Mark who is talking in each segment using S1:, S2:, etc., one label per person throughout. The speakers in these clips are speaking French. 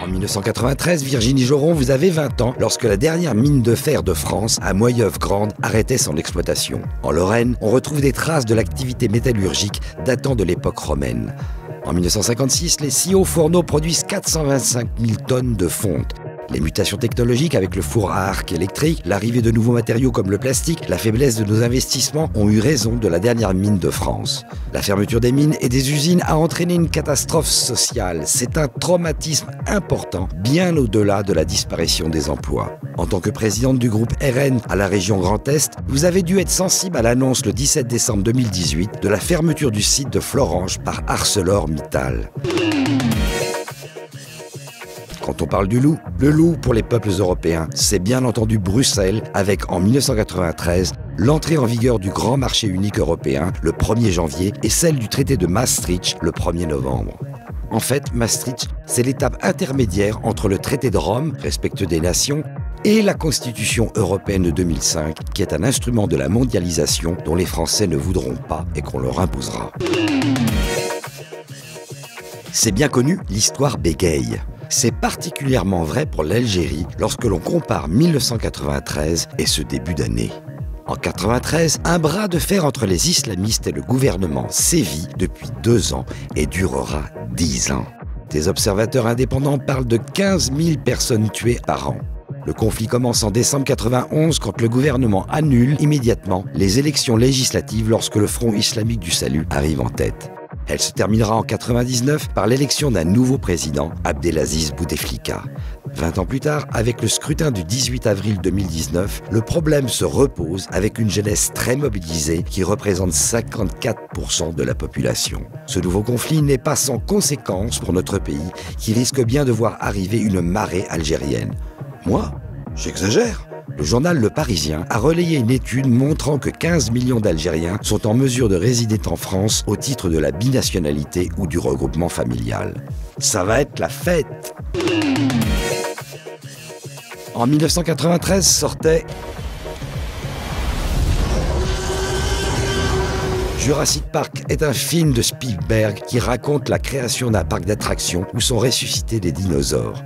S1: En 1993, Virginie Joron, vous avez 20 ans lorsque la dernière mine de fer de France, à Moyeuvre-Grande, arrêtait son exploitation. En Lorraine, on retrouve des traces de l'activité métallurgique datant de l'époque romaine. En 1956, les Sio fourneaux produisent 425 000 tonnes de fonte. Les mutations technologiques avec le four à arc électrique, l'arrivée de nouveaux matériaux comme le plastique, la faiblesse de nos investissements ont eu raison de la dernière mine de France. La fermeture des mines et des usines a entraîné une catastrophe sociale. C'est un traumatisme important, bien au-delà de la disparition des emplois. En tant que présidente du groupe RN à la région Grand Est, vous avez dû être sensible à l'annonce le 17 décembre 2018 de la fermeture du site de Florange par ArcelorMittal. Quand on parle du loup, le loup pour les peuples européens, c'est bien entendu Bruxelles avec en 1993 l'entrée en vigueur du grand marché unique européen le 1er janvier et celle du traité de Maastricht le 1er novembre. En fait, Maastricht, c'est l'étape intermédiaire entre le traité de Rome, respectueux des nations, et la Constitution européenne de 2005, qui est un instrument de la mondialisation dont les Français ne voudront pas et qu'on leur imposera. C'est bien connu, l'histoire bégaye. C'est particulièrement vrai pour l'Algérie lorsque l'on compare 1993 et ce début d'année. En 1993, un bras de fer entre les islamistes et le gouvernement sévit depuis 2 ans et durera 10 ans. Des observateurs indépendants parlent de 15 000 personnes tuées par an. Le conflit commence en décembre 1991 quand le gouvernement annule immédiatement les élections législatives lorsque le Front islamique du salut arrive en tête. Elle se terminera en 1999 par l'élection d'un nouveau président, Abdelaziz Bouteflika. 20 ans plus tard, avec le scrutin du 18 avril 2019, le problème se repose avec une jeunesse très mobilisée qui représente 54% de la population. Ce nouveau conflit n'est pas sans conséquences pour notre pays qui risque bien de voir arriver une marée algérienne. Moi, j'exagère. Le journal Le Parisien a relayé une étude montrant que 15 millions d'Algériens sont en mesure de résider en France au titre de la binationalité ou du regroupement familial. Ça va être la fête! En 1993 sortait Jurassic Park est un film de Spielberg qui raconte la création d'un parc d'attractions où sont ressuscités des dinosaures.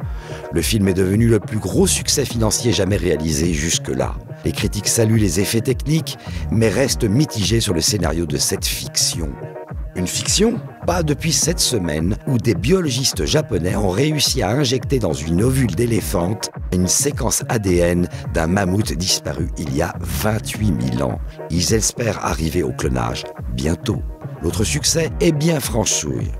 S1: Le film est devenu le plus gros succès financier jamais réalisé jusque-là. Les critiques saluent les effets techniques, mais restent mitigés sur le scénario de cette fiction. Une fiction? Pas depuis cette semaine où des biologistes japonais ont réussi à injecter dans une ovule d'éléphante une séquence ADN d'un mammouth disparu il y a 28 000 ans. Ils espèrent arriver au clonage bientôt. L'autre succès est bien franchouille.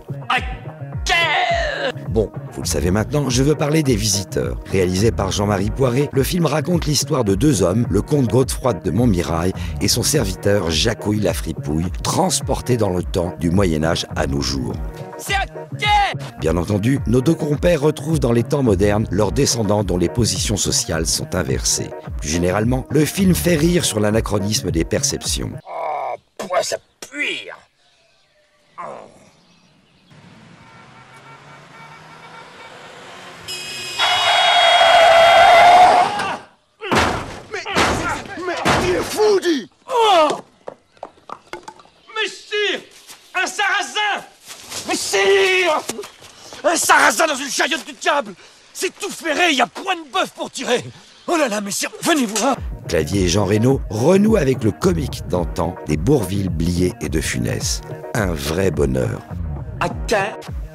S1: Bon, vous le savez maintenant, je veux parler des Visiteurs. Réalisé par Jean-Marie Poiré, le film raconte l'histoire de 2 hommes, le comte Godefroy de Montmirail et son serviteur Jacouille la Fripouille, transportés dans le temps du Moyen-Âge à nos jours. Bien entendu, nos 2 compères retrouvent dans les temps modernes leurs descendants dont les positions sociales sont inversées. Plus généralement, le film fait rire sur l'anachronisme des perceptions.
S2: Oh, pourquoi ça pue?
S3: Fou, dis!
S2: Oh! Mais sire! Un sarrasin! Mais sire! Un sarrasin dans une chariote du diable! C'est tout ferré, il y a point de bœuf pour tirer! Oh là là, mais sire, venez voir!
S1: Clavier et Jean Reno renouent avec le comique d'antan des Bourvil, Blier et de Funès. Un vrai bonheur.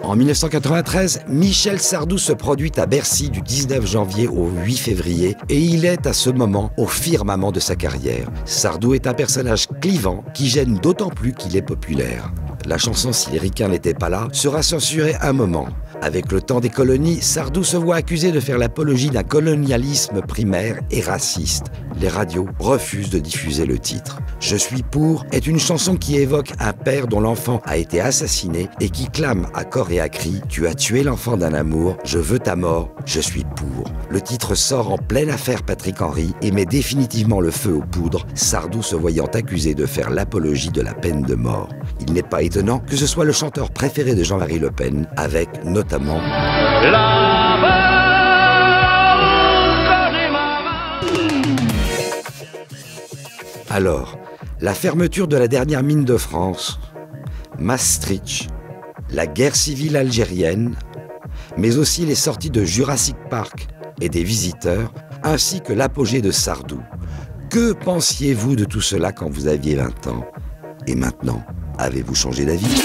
S1: En 1993, Michel Sardou se produit à Bercy du 19 janvier au 8 février et il est à ce moment au firmament de sa carrière. Sardou est un personnage clivant qui gêne d'autant plus qu'il est populaire. La chanson Si les ricains n'étaient pas là sera censurée un moment. Avec le temps des colonies, Sardou se voit accusé de faire l'apologie d'un colonialisme primaire et raciste. Les radios refusent de diffuser le titre. Je suis pour est une chanson qui évoque un père dont l'enfant a été assassiné et qui clame à corps et à cri « Tu as tué l'enfant d'un amour, je veux ta mort, je suis pour ». Le titre sort en pleine affaire Patrick Henry et met définitivement le feu aux poudres, Sardou se voyant accusé de faire l'apologie de la peine de mort. Il n'est pas étonnant que ce soit le chanteur préféré de Jean-Marie Le Pen, avec notamment Alors, la fermeture de la dernière mine de France. Maastricht, la guerre civile algérienne, mais aussi les sorties de Jurassic Park et des Visiteurs, ainsi que l'apogée de Sardou. Que pensiez-vous de tout cela quand vous aviez 20 ans? Et maintenant, avez-vous changé d'avis?